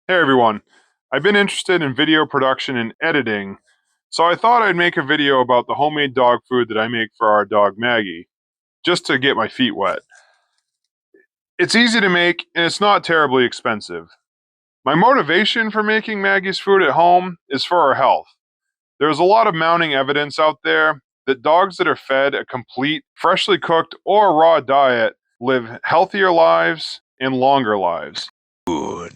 Hey everyone, I've been interested in video production and editing, so I thought I'd make a video about the homemade dog food that I make for our dog Maggie, just to get my feet wet. It's easy to make and it's not terribly expensive. My motivation for making Maggie's food at home is for her health. There's a lot of mounting evidence out there that dogs that are fed a complete, freshly cooked, or raw diet live healthier lives and longer lives. Good.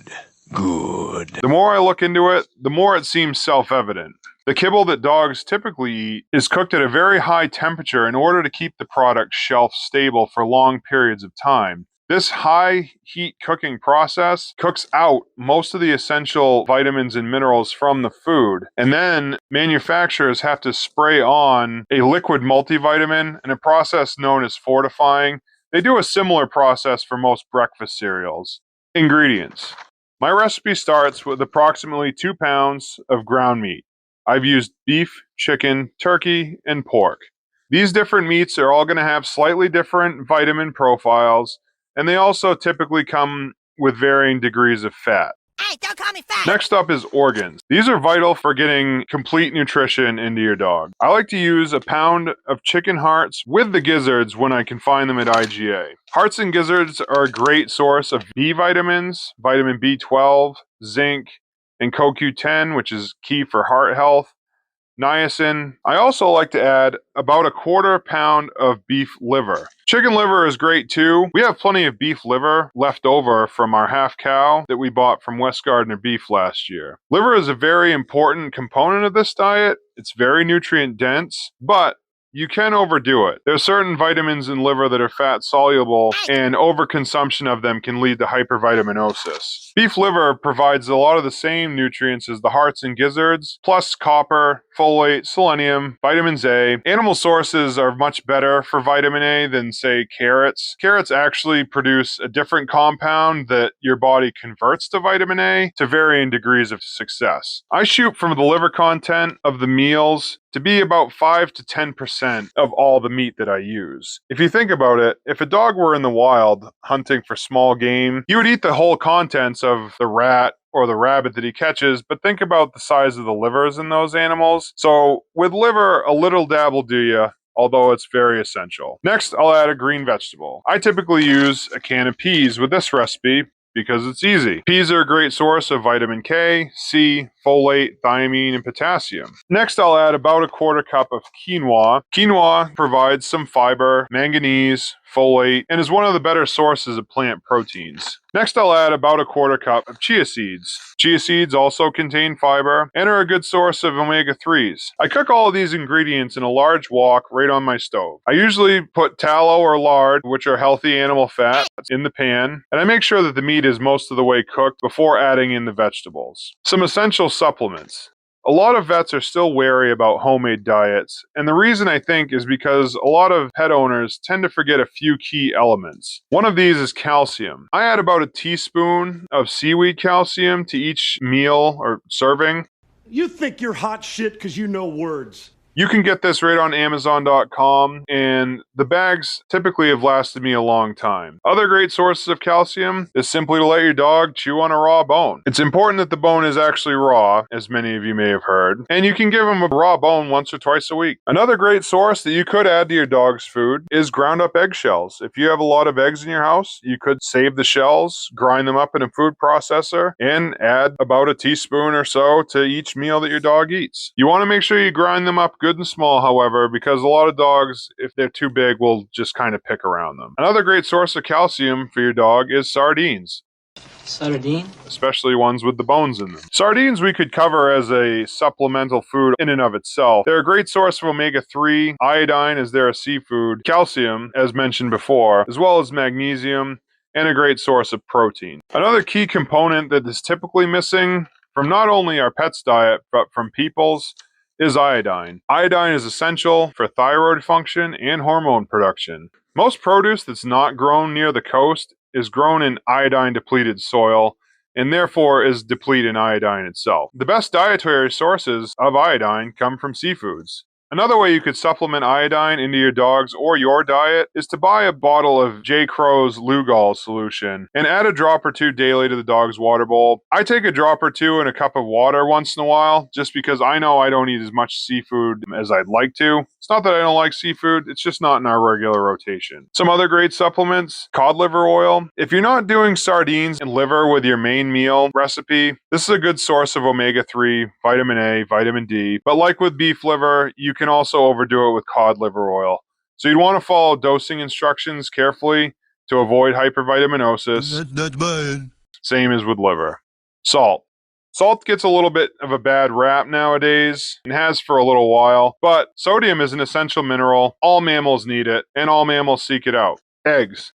The more I look into it, the more it seems self-evident. The kibble that dogs typically eat is cooked at a very high temperature in order to keep the product shelf stable for long periods of time. This high heat cooking process cooks out most of the essential vitamins and minerals from the food, and then manufacturers have to spray on a liquid multivitamin in a process known as fortifying. They do a similar process for most breakfast cereals. Ingredients. My recipe starts with approximately 2 pounds of ground meat. I've used beef, chicken, turkey, and pork. These different meats are all going to have slightly different vitamin profiles, and they also typically come with varying degrees of fat. Hey, don't call me fat! Next up is organs. These are vital for getting complete nutrition into your dog. I like to use a pound of chicken hearts with the gizzards when I can find them at IGA. Hearts and gizzards are a great source of B vitamins, vitamin B12, zinc, and CoQ10, which is key for heart health, niacin. I also like to add about a quarter pound of beef liver. Chicken liver is great too. We have plenty of beef liver left over from our half cow that we bought from West Gardner Beef last year. Liver is a very important component of this diet. It's very nutrient dense, but you can overdo it. There are certain vitamins in liver that are fat soluble, and overconsumption of them can lead to hypervitaminosis. Beef liver provides a lot of the same nutrients as the hearts and gizzards, plus copper, folate, selenium, vitamins A. Animal sources are much better for vitamin A than, say, carrots. Carrots actually produce a different compound that your body converts to vitamin A to varying degrees of success. I shoot from the liver content of the meals to be about 5 to 10% of all the meat that I use. If you think about it, if a dog were in the wild hunting for small game, he would eat the whole contents of the rat or the rabbit that he catches, but think about the size of the livers in those animals. So with liver, a little dab will do you, although it's very essential. Next, I'll add a green vegetable. I typically use a can of peas with this recipe because it's easy. Peas are a great source of vitamin K, C, folate, thiamine, and potassium. Next, I'll add about a quarter cup of quinoa. Quinoa provides some fiber, manganese, folate, and is one of the better sources of plant proteins. Next, I'll add about a quarter cup of chia seeds. Chia seeds also contain fiber and are a good source of omega-3s. I cook all of these ingredients in a large wok right on my stove. I usually put tallow or lard, which are healthy animal fats, in the pan, and I make sure that the meat is most of the way cooked before adding in the vegetables. Some essential supplements. A lot of vets are still wary about homemade diets, and the reason I think is because a lot of pet owners tend to forget a few key elements. One of these is calcium. I add about a teaspoon of seaweed calcium to each meal or serving. You think you're hot shit because you know words. You can get this right on Amazon.com, and the bags typically have lasted me a long time. Other great sources of calcium is simply to let your dog chew on a raw bone. It's important that the bone is actually raw, as many of you may have heard, and you can give them a raw bone once or twice a week. Another great source that you could add to your dog's food is ground up eggshells. If you have a lot of eggs in your house, you could save the shells, grind them up in a food processor, and add about a teaspoon or so to each meal that your dog eats. You want to make sure you grind them up good and small, however, because a lot of dogs, if they're too big, will just kind of pick around them. Another great source of calcium for your dog is sardines. Sardine? Especially ones with the bones in them. Sardines we could cover as a supplemental food in and of itself. They're a great source of omega-3, iodine as they're a seafood, calcium, as mentioned before, as well as magnesium, and a great source of protein. Another key component that is typically missing from not only our pet's diet, but from people's, is iodine. Iodine is essential for thyroid function and hormone production. Most produce that's not grown near the coast is grown in iodine-depleted soil and therefore is depleted in iodine itself. The best dietary sources of iodine come from seafoods. Another way you could supplement iodine into your dog's or your diet is to buy a bottle of J. Crow's Lugol solution and add a drop or two daily to the dog's water bowl. I take a drop or two in a cup of water once in a while just because I know I don't eat as much seafood as I'd like to. It's not that I don't like seafood, it's just not in our regular rotation. Some other great supplements, cod liver oil. If you're not doing sardines and liver with your main meal recipe, this is a good source of omega-3, vitamin A, vitamin D. But like with beef liver, you can also overdo it with cod liver oil. So you'd want to follow dosing instructions carefully to avoid hypervitaminosis. That's bad. Same as with liver. Salt. Salt gets a little bit of a bad rap nowadays, and has for a little while, but sodium is an essential mineral. All mammals need it, and all mammals seek it out. Eggs.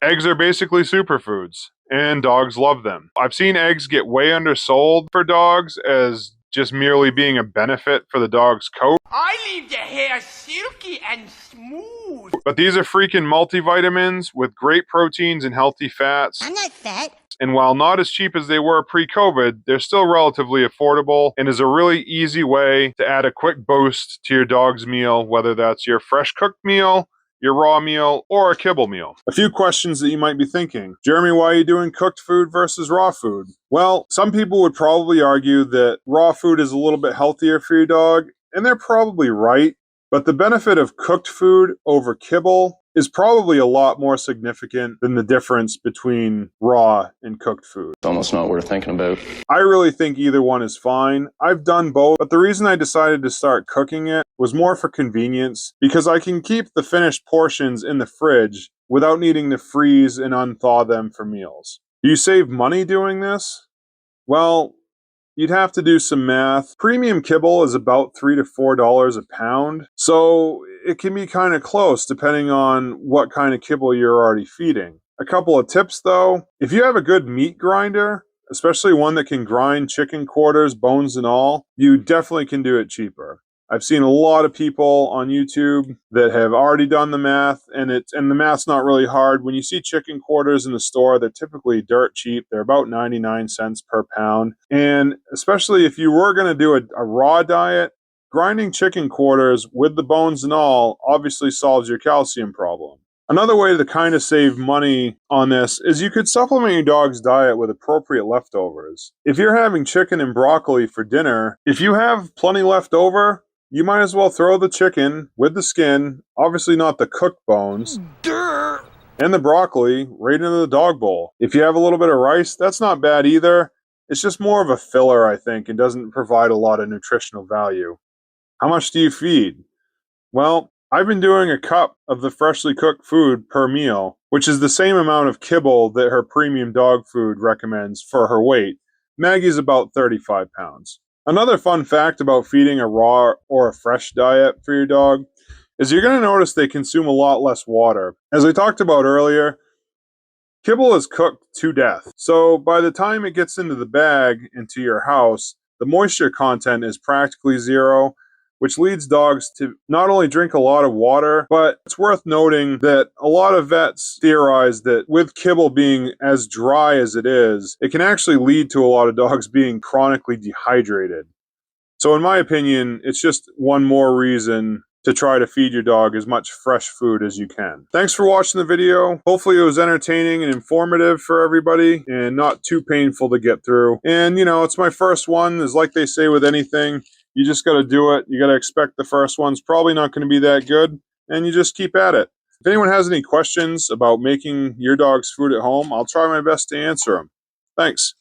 Eggs are basically superfoods, and dogs love them. I've seen eggs get way undersold for dogs as just merely being a benefit for the dog's coat. I leave your hair silky and smooth. But these are freaking multivitamins with great proteins and healthy fats. I'm not fat. And while not as cheap as they were pre-COVID, they're still relatively affordable and is a really easy way to add a quick boost to your dog's meal, whether that's your fresh cooked meal, your raw meal, or a kibble meal. A few questions that you might be thinking. Jeremy, why are you doing cooked food versus raw food? Well, some people would probably argue that raw food is a little bit healthier for your dog, and they're probably right. But the benefit of cooked food over kibble is probably a lot more significant than the difference between raw and cooked food. It's almost not worth thinking about. I really think either one is fine. I've done both, but the reason I decided to start cooking it was more for convenience, because I can keep the finished portions in the fridge without needing to freeze and unthaw them for meals. Do you save money doing this? Well, you'd have to do some math. Premium kibble is about $3 to $4 a pound, so it can be kind of close depending on what kind of kibble you're already feeding. A couple of tips though, if you have a good meat grinder, especially one that can grind chicken quarters, bones and all, you definitely can do it cheaper. I've seen a lot of people on YouTube that have already done the math, and the math's not really hard. When you see chicken quarters in the store, they're typically dirt cheap. They're about 99 cents per pound. And especially if you were going to do a raw diet, grinding chicken quarters with the bones and all obviously solves your calcium problem. Another way to kind of save money on this is you could supplement your dog's diet with appropriate leftovers. If you're having chicken and broccoli for dinner, if you have plenty left over, you might as well throw the chicken with the skin, obviously not the cooked bones, and the broccoli right into the dog bowl. If you have a little bit of rice, that's not bad either. It's just more of a filler, I think, and doesn't provide a lot of nutritional value. How much do you feed? Well, I've been doing a cup of the freshly cooked food per meal, which is the same amount of kibble that her premium dog food recommends for her weight. Maggie's about 35 pounds. Another fun fact about feeding a raw or a fresh diet for your dog is you're going to notice they consume a lot less water. As I talked about earlier, kibble is cooked to death. So by the time it gets into the bag into your house, the moisture content is practically zero, which leads dogs to not only drink a lot of water, but it's worth noting that a lot of vets theorize that with kibble being as dry as it is, it can actually lead to a lot of dogs being chronically dehydrated. So in my opinion, it's just one more reason to try to feed your dog as much fresh food as you can. Thanks for watching the video. Hopefully it was entertaining and informative for everybody and not too painful to get through. And it's my first one. Is like they say with anything, you just got to do it. You got to expect the first one's probably not going to be that good, and you just keep at it. If anyone has any questions about making your dog's food at home, I'll try my best to answer them. Thanks.